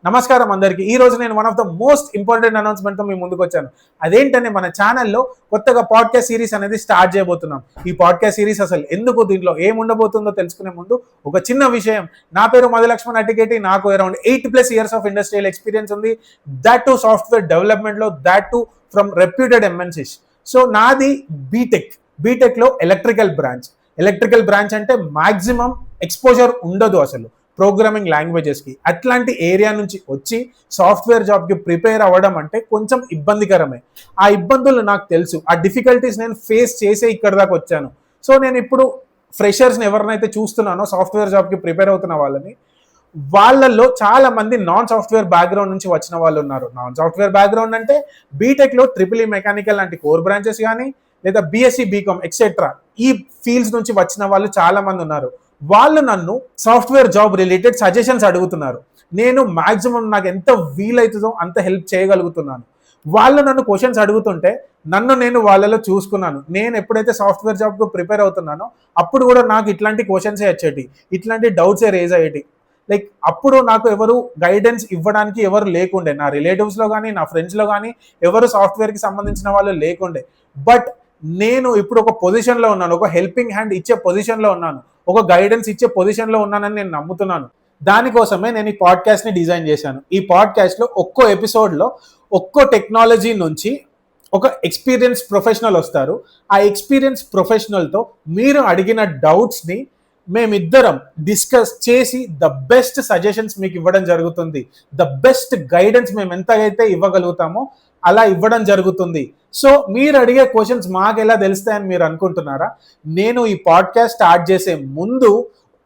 నమస్కారం అందరికీ. ఈ రోజు నేను one of the most important అనౌన్స్మెంట్తో మీ ముందుకు వచ్చాను. అదేంటనే మన ఛానల్లో కొత్తగా పాడ్కాస్ట్ సిరీస్ అనేది స్టార్ట్ చేయబోతున్నాం. ఈ పాడ్కాస్ట్ సిరీస్ అసలు ఎందుకు, దీంట్లో ఏముండబోతుందో తెలుసుకునే ముందు ఒక చిన్న విషయం. నా పేరు మధులక్ష్మణ్ అటికేటి. నాకు around 8+ years of industrial experience ఉంది. దాట్ టు సాఫ్ట్వేర్ డెవలప్మెంట్లో, that to from reputed MNCs. So నాది బీటెక్లో ఎలక్ట్రికల్ బ్రాంచ్ అంటే మాక్సిమం ఎక్స్పోజర్ ఉండదు అసలు ప్రోగ్రామింగ్ లాంగ్వేజెస్కి. అట్లాంటి ఏరియా నుంచి వచ్చి సాఫ్ట్వేర్ జాబ్కి ప్రిపేర్ అవ్వడం అంటే కొంచెం ఇబ్బందికరమే. ఆ ఇబ్బందులు నాకు తెలుసు, ఆ డిఫికల్టీస్ నేను ఫేస్ చేసే ఇక్కడ దాకా వచ్చాను. సో నేను ఇప్పుడు ఫ్రెషర్స్ని ఎవరినైతే చూస్తున్నానో సాఫ్ట్వేర్ జాబ్కి ప్రిపేర్ అవుతున్న వాళ్ళల్లో చాలా మంది నాన్ సాఫ్ట్వేర్ బ్యాక్గ్రౌండ్ నుంచి వచ్చిన వాళ్ళు ఉన్నారు. నాన్ సాఫ్ట్వేర్ బ్యాక్గ్రౌండ్ అంటే బీటెక్లో ట్రిపుల్ ఈ మెకానికల్ లాంటి కోర్ బ్రాంచెస్ కానీ, లేదా బీఎస్సీ బీకామ్ ఎక్సెట్రా ఈ ఫీల్డ్స్ నుంచి వచ్చిన వాళ్ళు చాలా మంది ఉన్నారు. వాళ్ళు నన్ను సాఫ్ట్వేర్ జాబ్ రిలేటెడ్ సజెషన్స్ అడుగుతున్నారు. నేను మాక్సిమం నాకు ఎంత వీలవుతుందో అంత హెల్ప్ చేయగలుగుతున్నాను. వాళ్ళు నన్ను క్వశ్చన్స్ అడుగుతుంటే నేను వాళ్ళలో చూసుకున్నాను. నేను ఎప్పుడైతే సాఫ్ట్వేర్ జాబ్కు ప్రిపేర్ అవుతున్నానో అప్పుడు కూడా నాకు ఇట్లాంటి క్వశ్చన్సే వచ్చేటి, ఇట్లాంటి డౌట్సే రేజ్ అయ్యేటి. లైక్ అప్పుడు నాకు ఎవరు గైడెన్స్ ఇవ్వడానికి ఎవరు లేకుండే, నా రిలేటివ్స్లో కానీ నా ఫ్రెండ్స్లో కానీ ఎవరు సాఫ్ట్వేర్కి సంబంధించిన వాళ్ళు లేకుండే. బట్ నేను ఇప్పుడు ఒక పొజిషన్లో ఉన్నాను, ఒక హెల్పింగ్ హ్యాండ్ ఇచ్చే పొజిషన్లో ఉన్నాను, ఒక గైడెన్స్ ఇచ్చే పొజిషన్లో ఉన్నానని నేను నమ్ముతున్నాను. దానికోసమే నేను ఈ పాడ్కాస్ట్ని డిజైన్ చేశాను. ఈ పాడ్కాస్ట్లో ఒక్కో ఎపిసోడ్లో ఒక్కో టెక్నాలజీ నుంచి ఒక ఎక్స్పీరియన్స్ ప్రొఫెషనల్ వస్తారు. ఆ ఎక్స్పీరియన్స్ ప్రొఫెషనల్తో మీరు అడిగిన డౌట్స్ని మేమిద్దరం డిస్కస్ చేసి ద బెస్ట్ సజెషన్స్ మీకు ఇవ్వడం జరుగుతుంది. ద బెస్ట్ గైడెన్స్ మేము ఎంతైతే ఇవ్వగలుగుతామో అలా ఇవ్వడం జరుగుతుంది. సో మీరు అడిగే క్వశ్చన్స్ మాకు ఎలా తెలుస్తాయని మీరు అనుకుంటున్నారా? నేను ఈ పాడ్కాస్ట్ స్టార్ట్ చేసే ముందు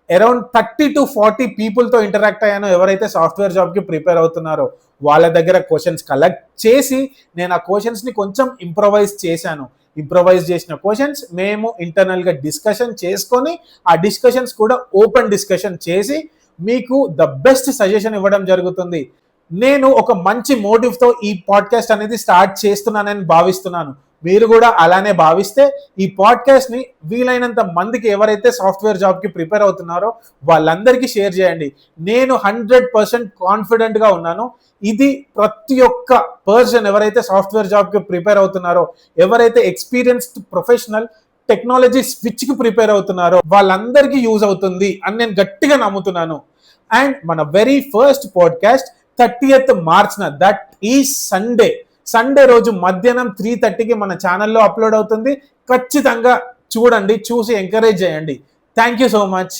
అరౌండ్ 30 to 40 పీపుల్తో ఇంటరాక్ట్ అయ్యాను. ఎవరైతే సాఫ్ట్వేర్ జాబ్కి ప్రిపేర్ అవుతున్నారో వాళ్ళ దగ్గర క్వశ్చన్స్ కలెక్ట్ చేసి నేను ఆ క్వశ్చన్స్ని కొంచెం ఇంప్రొవైజ్ చేశాను. ఇంప్రొవైజ్ చేసిన క్వశ్చన్స్ మేము ఇంటర్నల్గా డిస్కషన్ చేసుకొని ఆ డిస్కషన్స్ కూడా ఓపెన్ డిస్కషన్ చేసి మీకు ద బెస్ట్ సజెషన్ ఇవ్వడం జరుగుతుంది. నేను ఒక మంచి మోటివ్తో ఈ పాడ్కాస్ట్ అనేది స్టార్ట్ చేస్తున్నానని భావిస్తున్నాను. మీరు కూడా అలానే భావిస్తే ఈ పాడ్కాస్ట్ని వీలైనంత మందికి, ఎవరైతే సాఫ్ట్వేర్ జాబ్కి ప్రిపేర్ అవుతున్నారో వాళ్ళందరికీ షేర్ చేయండి. నేను 100% కాన్ఫిడెంట్గా ఉన్నాను. ఇది ప్రతి ఒక్క పర్సన్ ఎవరైతే సాఫ్ట్వేర్ జాబ్కి ప్రిపేర్ అవుతున్నారో, ఎవరైతే ఎక్స్పీరియన్స్డ్ ప్రొఫెషనల్ టెక్నాలజీ స్విచ్కి ప్రిపేర్ అవుతున్నారో వాళ్ళందరికీ యూజ్ అవుతుంది అని నేను గట్టిగా నమ్ముతున్నాను. అండ్ మన very first podcast 30th March, that ఈ సండే రోజు మధ్యాహ్నం 3:30కి మన ఛానల్లో అప్లోడ్ అవుతుంది. ఖచ్చితంగా చూడండి, చూసి ఎంకరేజ్ చేయండి. Thank you so much.